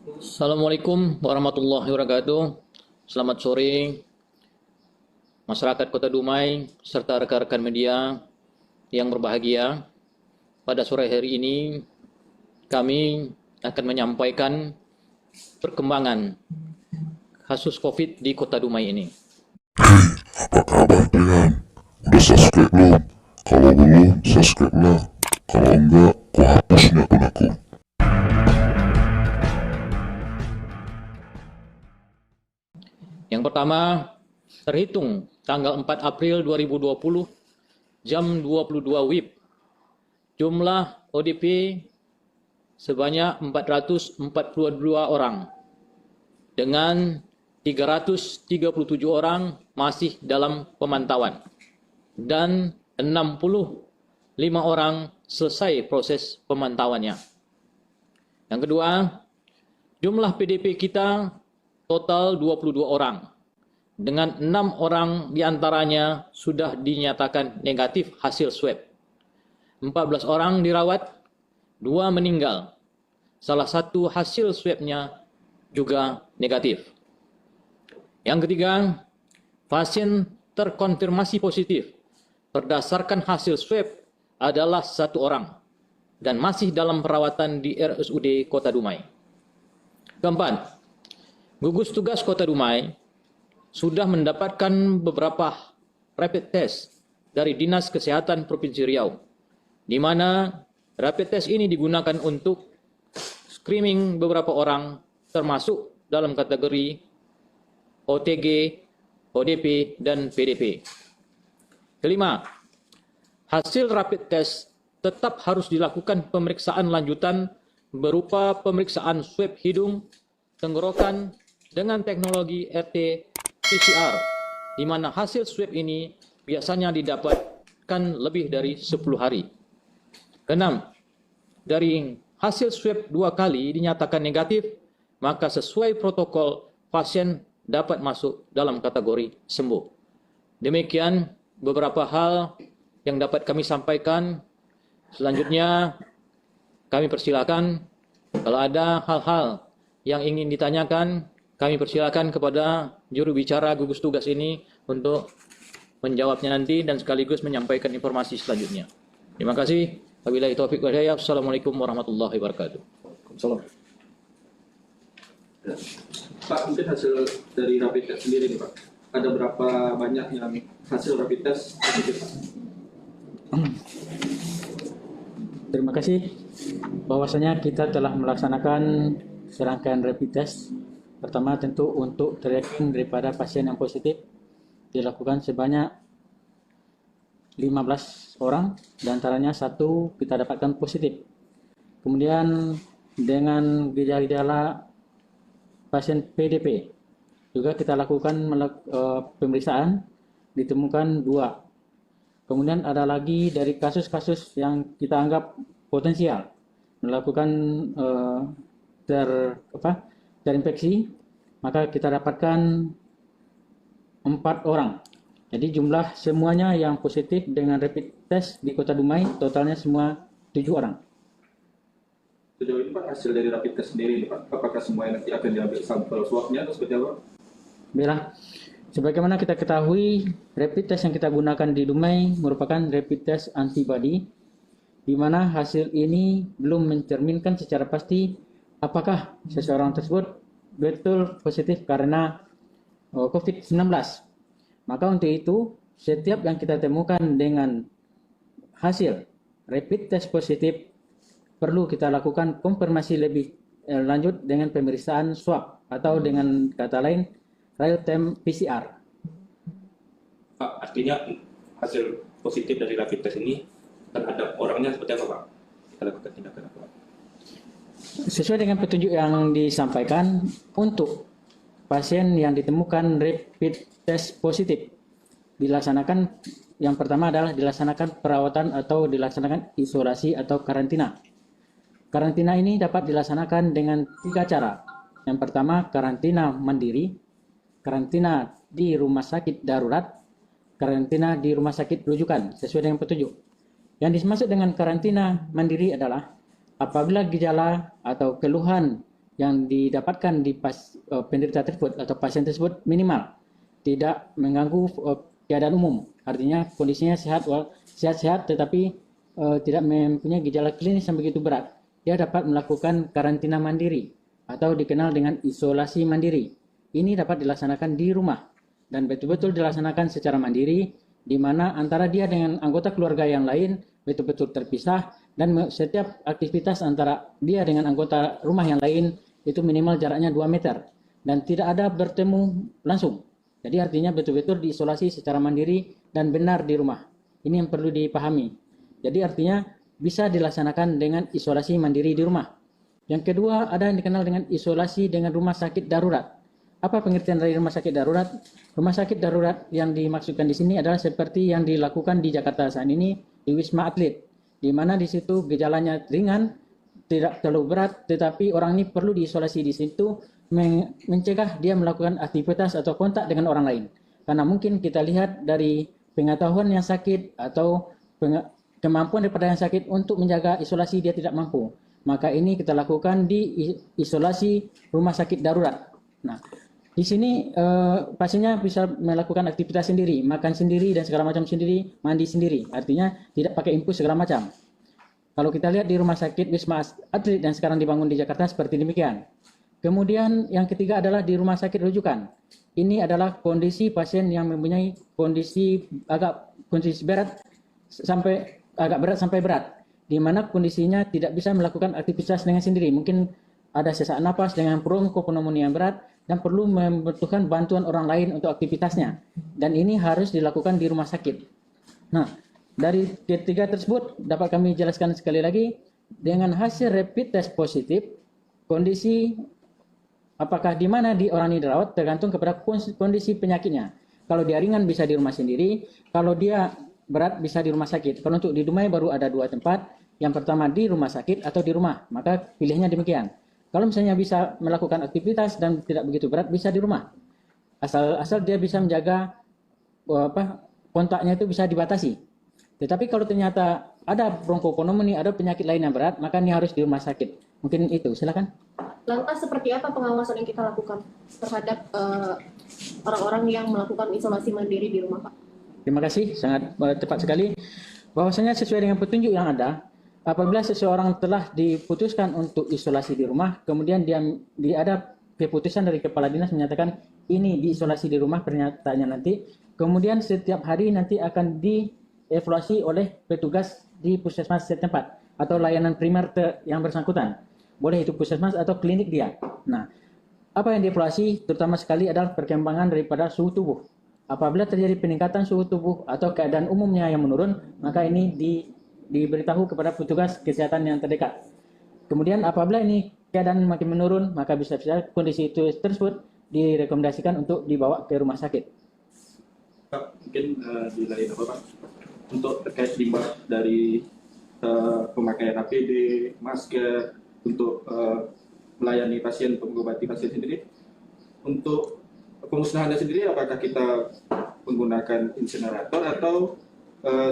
Assalamualaikum warahmatullahi wabarakatuh. Selamat sore masyarakat Kota Dumai serta rekan-rekan media yang berbahagia. Pada sore hari ini kami akan menyampaikan perkembangan kasus COVID di Kota Dumai ini. Apa kabar kalian? Udah subscribe belum? Kalau belum, subscribe lah. Kalau enggak, ku hapus nih akun aku. Yang pertama, terhitung tanggal 4 April 2020 jam 22 WIB, jumlah ODP sebanyak 442 orang dengan 337 orang masih dalam pemantauan dan 65 orang selesai proses pemantauannya. Yang kedua, jumlah PDP kita total 22 orang dengan 6 orang diantaranya sudah dinyatakan negatif hasil swab. 14 orang dirawat, 2 meninggal. Salah satu hasil swabnya juga negatif. Yang ketiga, pasien terkonfirmasi positif berdasarkan hasil swab adalah 1 orang dan masih dalam perawatan di RSUD Kota Dumai. Keempat, gugus tugas Kota Dumai sudah mendapatkan beberapa rapid test dari Dinas Kesehatan Provinsi Riau, di mana rapid test ini digunakan untuk screening beberapa orang termasuk dalam kategori OTG, ODP, dan PDP. Kelima, hasil rapid test tetap harus dilakukan pemeriksaan lanjutan berupa pemeriksaan swab hidung, tenggorokan dengan teknologi RT-PCR, di mana hasil swab ini biasanya didapatkan lebih dari 10 hari. Keenam, dari hasil swab 2 kali dinyatakan negatif, maka sesuai protokol pasien dapat masuk dalam kategori sembuh. Demikian beberapa hal yang dapat kami sampaikan. Selanjutnya kami persilakan kalau ada hal-hal yang ingin ditanyakan, kami persilakan kepada juru bicara gugus tugas ini untuk menjawabnya nanti dan sekaligus menyampaikan informasi selanjutnya. Terima kasih. Wabillahi taufiq wal hidayah. Assalamualaikum warahmatullahi wabarakatuh. Salam. Pak, mungkin hasil dari rapid test sendiri nih Pak, ada berapa banyak yang hasil rapid test positif Pak? Terima kasih bahwasanya kita telah melaksanakan serangkaian rapid test. Pertama tentu untuk tracking daripada pasien yang positif dilakukan sebanyak 15 orang, diantaranya 1 kita dapatkan positif. Kemudian dengan gejala-gejala pasien PDP juga kita lakukan pemeriksaan, ditemukan 2. Kemudian ada lagi dari kasus-kasus yang kita anggap potensial melakukan terinfeksi, maka kita dapatkan 4 orang. Jadi jumlah semuanya yang positif dengan rapid test di Kota Dumai totalnya semua 7 orang. Sejauh ini Pak, hasil dari rapid test sendiri nih Pak, apakah semuanya nanti akan diambil sampel swabnya atau seperti apa? Baiklah, sebagaimana kita ketahui, rapid test yang kita gunakan di Dumai merupakan rapid test antibody, di mana hasil ini belum mencerminkan secara pasti apakah seseorang tersebut betul positif karena COVID-19. Maka untuk itu, setiap yang kita temukan dengan hasil rapid test positif, perlu kita lakukan konfirmasi lebih lanjut dengan pemeriksaan swab atau dengan kata lain real time PCR. Pak, artinya hasil positif dari rapid test ini terhadap orangnya seperti apa Pak? Kita lakukan tindakan apa? Sesuai dengan petunjuk yang disampaikan, untuk pasien yang ditemukan rapid test positif dilaksanakan, yang pertama adalah dilaksanakan perawatan atau dilaksanakan isolasi atau karantina. Karantina ini dapat dilaksanakan dengan 3 cara. Yang pertama, karantina mandiri, karantina di rumah sakit darurat, karantina di rumah sakit rujukan sesuai dengan petunjuk. Yang dimaksud dengan karantina mandiri adalah apabila gejala atau keluhan yang didapatkan di penderita tersebut atau pasien tersebut minimal, tidak mengganggu keadaan umum. Artinya kondisinya sehat-sehat tetapi tidak mempunyai gejala klinis yang begitu berat. Dia dapat melakukan karantina mandiri atau dikenal dengan isolasi mandiri. Ini dapat dilaksanakan di rumah dan betul-betul dilaksanakan secara mandiri, di mana antara dia dengan anggota keluarga yang lain betul-betul terpisah, dan setiap aktivitas antara dia dengan anggota rumah yang lain itu minimal jaraknya 2 meter dan tidak ada bertemu langsung. Jadi artinya betul-betul diisolasi secara mandiri dan benar di rumah. Ini yang perlu dipahami. Jadi artinya bisa dilaksanakan dengan isolasi mandiri di rumah. Yang kedua, ada yang dikenal dengan isolasi dengan rumah sakit darurat. Apa pengertian dari rumah sakit darurat? Rumah sakit darurat yang dimaksudkan di sini adalah seperti yang dilakukan di Jakarta saat ini di Wisma Atlet, di mana di situ gejalanya ringan, tidak terlalu berat, tetapi orang ini perlu diisolasi di situ mencegah dia melakukan aktivitas atau kontak dengan orang lain. Karena mungkin kita lihat dari pengetahuan yang sakit atau kemampuan daripada yang sakit untuk menjaga isolasi dia tidak mampu. Maka ini kita lakukan di isolasi rumah sakit darurat. Nah, di sini pasiennya bisa melakukan aktivitas sendiri, makan sendiri dan segala macam sendiri, mandi sendiri. Artinya tidak pakai infus segala macam. Kalau kita lihat di rumah sakit Wisma Atlet yang sekarang dibangun di Jakarta seperti demikian. Kemudian yang ketiga adalah di rumah sakit rujukan. Ini adalah kondisi pasien yang mempunyai kondisi berat sampai berat, di mana kondisinya tidak bisa melakukan aktivitas dengan sendiri. Mungkin ada sesak napas dengan bronkopenumonia yang berat dan perlu membutuhkan bantuan orang lain untuk aktivitasnya. Dan ini harus dilakukan di rumah sakit. Nah, dari ketiga tersebut dapat kami jelaskan sekali lagi, dengan hasil rapid test positif, kondisi apakah di mana di orang ini dirawat tergantung kepada kondisi penyakitnya. Kalau dia ringan bisa di rumah sendiri, kalau dia berat bisa di rumah sakit. Kalau untuk di Dumai baru ada 2 tempat, yang pertama di rumah sakit atau di rumah, maka pilihnya demikian. Kalau misalnya bisa melakukan aktivitas dan tidak begitu berat, bisa di rumah. Asal dia bisa menjaga kontaknya itu bisa dibatasi. Tetapi kalau ternyata ada bronkopenumonia, ada penyakit lain yang berat, maka ini harus di rumah sakit. Mungkin itu, silakan. Lantas seperti apa pengawasan yang kita lakukan terhadap orang-orang yang melakukan isolasi mandiri di rumah, Pak? Terima kasih, sangat tepat sekali. Bahwasanya sesuai dengan petunjuk yang ada, apabila seseorang telah diputuskan untuk isolasi di rumah, kemudian dia ada keputusan dari kepala dinas menyatakan ini diisolasi di rumah pernyataannya nanti, kemudian setiap hari nanti akan dievaluasi oleh petugas di puskesmas setempat atau layanan primer yang bersangkutan. Boleh itu puskesmas atau klinik dia. Nah, apa yang dievaluasi terutama sekali adalah perkembangan daripada suhu tubuh. Apabila terjadi peningkatan suhu tubuh atau keadaan umumnya yang menurun, maka ini diberitahu kepada petugas kesehatan yang terdekat. Kemudian apabila ini keadaan makin menurun, maka bisa-bisa kondisi itu tersebut direkomendasikan untuk dibawa ke rumah sakit. Pak, mungkin di lain apa Pak, untuk terkait limbah dari pemakaian APD, masker untuk melayani pasien, mengobati pasien sendiri. Untuk pemusnahannya sendiri, apakah kita menggunakan insinerator atau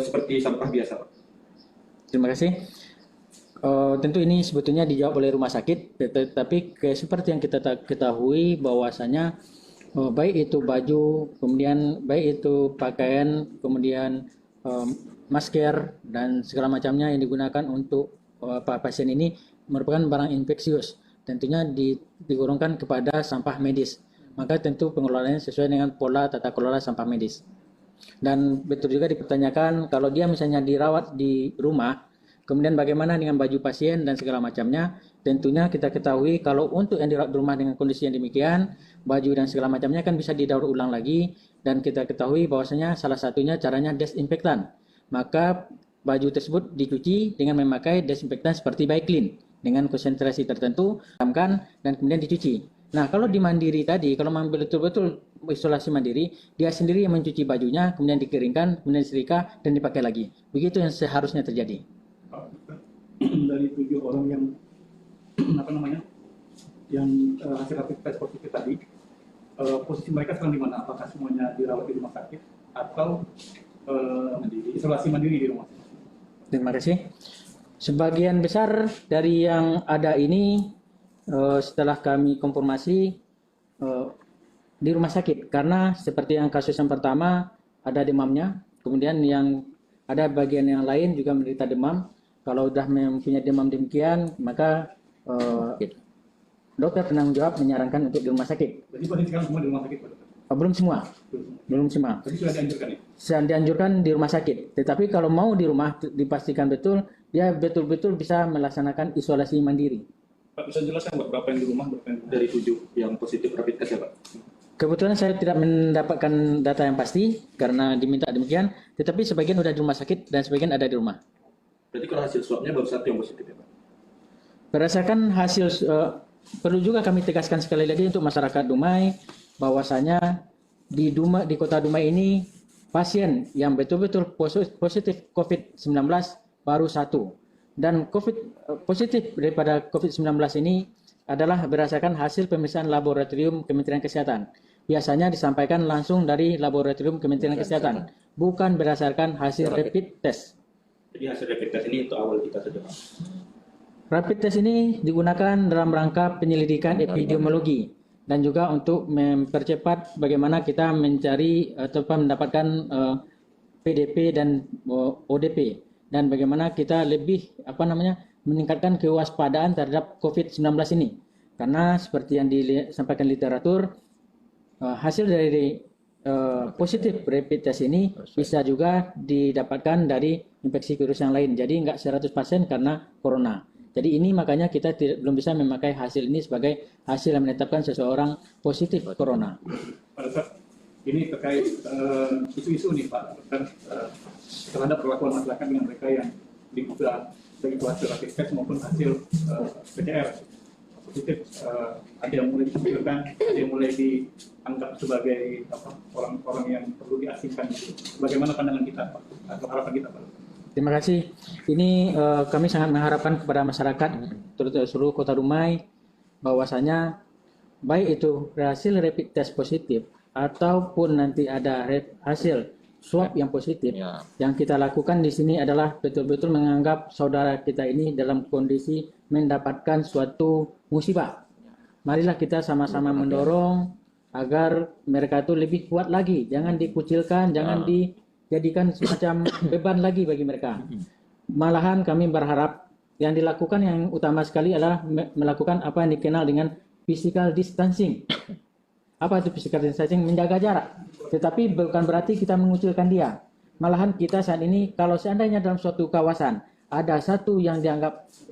seperti sampah biasa, Pak? Terima kasih. Tentu ini sebetulnya dijawab oleh rumah sakit, tetapi seperti yang kita ketahui bahwasanya baik itu baju, kemudian baik itu pakaian, kemudian masker dan segala macamnya yang digunakan untuk pasien ini merupakan barang infeksius, tentunya digolongkan kepada sampah medis. Maka tentu pengelolaannya sesuai dengan pola tata kelola sampah medis. Dan betul juga dipertanyakan kalau dia misalnya dirawat di rumah, kemudian bagaimana dengan baju pasien dan segala macamnya. Tentunya kita ketahui kalau untuk yang dirawat di rumah dengan kondisi yang demikian, baju dan segala macamnya kan bisa didaur ulang lagi. Dan kita ketahui bahwasanya salah satunya caranya desinfektan. Maka baju tersebut dicuci dengan memakai desinfektan seperti Biclean dengan konsentrasi tertentu, diamkan dan kemudian dicuci. Nah, kalau di mandiri tadi, kalau mengambil betul-betul isolasi mandiri, dia sendiri yang mencuci bajunya, kemudian dikeringkan, kemudian disetrika dan dipakai lagi. Begitu yang seharusnya terjadi. Dari 7 orang yang yang hasil rapid test positif tadi, posisi mereka sekarang di mana? Apakah semuanya dirawat di rumah sakit atau isolasi mandiri di rumah sakit? Terima kasih. Sebagian besar dari yang ada ini setelah kami konfirmasi di rumah sakit, karena seperti yang kasus yang pertama ada demamnya, kemudian yang ada bagian yang lain juga menderita demam. Kalau sudah mempunyai demam demikian, maka dokter penanggung jawab menyarankan untuk di rumah sakit. Jadi posisi sekarang semua di rumah sakit, Pak Dokter? Belum semua, belum semua. Tapi sudah dianjurkan ya? Sudah dianjurkan di rumah sakit. Tetapi kalau mau di rumah, dipastikan betul dia betul-betul bisa melaksanakan isolasi mandiri. Pak, bisa jelaskan Pak, berapa yang di rumah, berapa yang Dari 7 yang positif rapid test ya Pak? Kebetulan saya tidak mendapatkan data yang pasti karena diminta demikian, tetapi sebagian sudah di rumah sakit dan sebagian ada di rumah. Berarti kalau hasil swabnya baru 1 yang positif ya Pak? Berdasarkan hasil, perlu juga kami tegaskan sekali lagi untuk masyarakat Dumai, bahwasanya di kota Dumai ini pasien yang betul-betul positif COVID-19 baru 1. Dan positif daripada COVID-19 ini adalah berdasarkan hasil pemeriksaan laboratorium Kementerian Kesehatan. Biasanya disampaikan langsung dari laboratorium Kementerian Kesehatan, bukan berdasarkan hasil rapid test. Jadi hasil rapid test ini untuk awal kita saja, Pak. Rapid test ini digunakan dalam rangka penyelidikan epidemiologi dan juga untuk mempercepat bagaimana kita mencari atau mendapatkan PDP dan ODP, dan bagaimana kita lebih meningkatkan kewaspadaan terhadap COVID-19 ini. Karena seperti yang disampaikan literatur, hasil dari positif rapid test ini bisa juga didapatkan dari infeksi virus yang lain. Jadi enggak 100% karena corona. Jadi ini makanya kita belum bisa memakai hasil ini sebagai hasil yang menetapkan seseorang positif corona. Pak Dokter, ini terkait isu-isu nih Pak Dokter, terhadap perlakuan masyarakat dengan mereka yang diduga baik itu hasil rapid test maupun hasil PCR positif, ada yang mulai dikucilkan, ada yang mulai dianggap sebagai orang-orang yang perlu diasingkan. Bagaimana pandangan kita Pak, atau harapan kita Pak? Terima kasih. Ini kami sangat mengharapkan kepada masyarakat terutama seluruh Kota Dumai bahwasanya baik itu hasil rapid test positif ataupun nanti ada hasil swab yang positif, yang kita lakukan di sini adalah betul-betul menganggap saudara kita ini dalam kondisi mendapatkan suatu musibah. Marilah kita sama-sama mendorong agar mereka itu lebih kuat lagi, jangan dikucilkan, jangan dijadikan semacam beban lagi bagi mereka. Malahan kami berharap yang dilakukan yang utama sekali adalah melakukan apa yang dikenal dengan physical distancing. Apa itu physical distancing? Menjaga jarak. Tetapi bukan berarti kita mengucilkan dia. Malahan kita saat ini kalau seandainya dalam suatu kawasan ada satu yang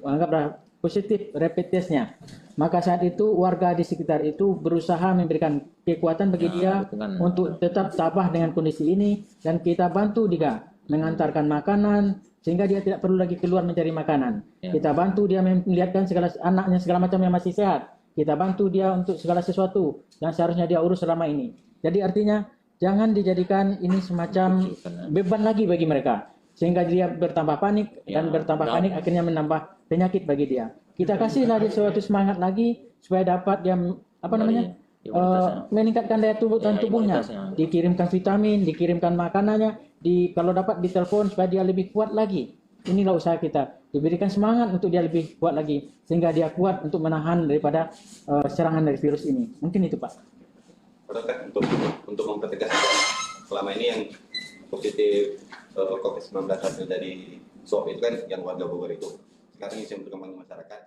anggaplah positif rapid testnya, maka saat itu warga di sekitar itu berusaha memberikan kekuatan bagi dia untuk tetap tabah dengan kondisi ini, dan kita bantu dia mengantarkan makanan sehingga dia tidak perlu lagi keluar mencari makanan. Kita bantu dia melihatkan segala anaknya segala macam yang masih sehat. Kita bantu dia untuk segala sesuatu yang seharusnya dia urus selama ini. Jadi artinya jangan dijadikan ini semacam beban lagi bagi mereka, sehingga dia bertambah panik dan bertambah panik akhirnya menambah penyakit bagi dia. Kita kasihlah dia suatu semangat lagi supaya dapat dia meningkatkan daya tubuhnya. Dikirimkan vitamin, dikirimkan makanannya, kalau dapat ditelepon supaya dia lebih kuat lagi. Inilah usaha kita, diberikan semangat untuk dia lebih kuat lagi sehingga dia kuat untuk menahan daripada serangan dari virus ini. Mungkin itu Pak. Pak Dokter, untuk mempertegas selama ini yang positif COVID-19 hasil dari swab itu kan yang warga Bogor itu. Sekarang isu yang berkembang di masyarakat,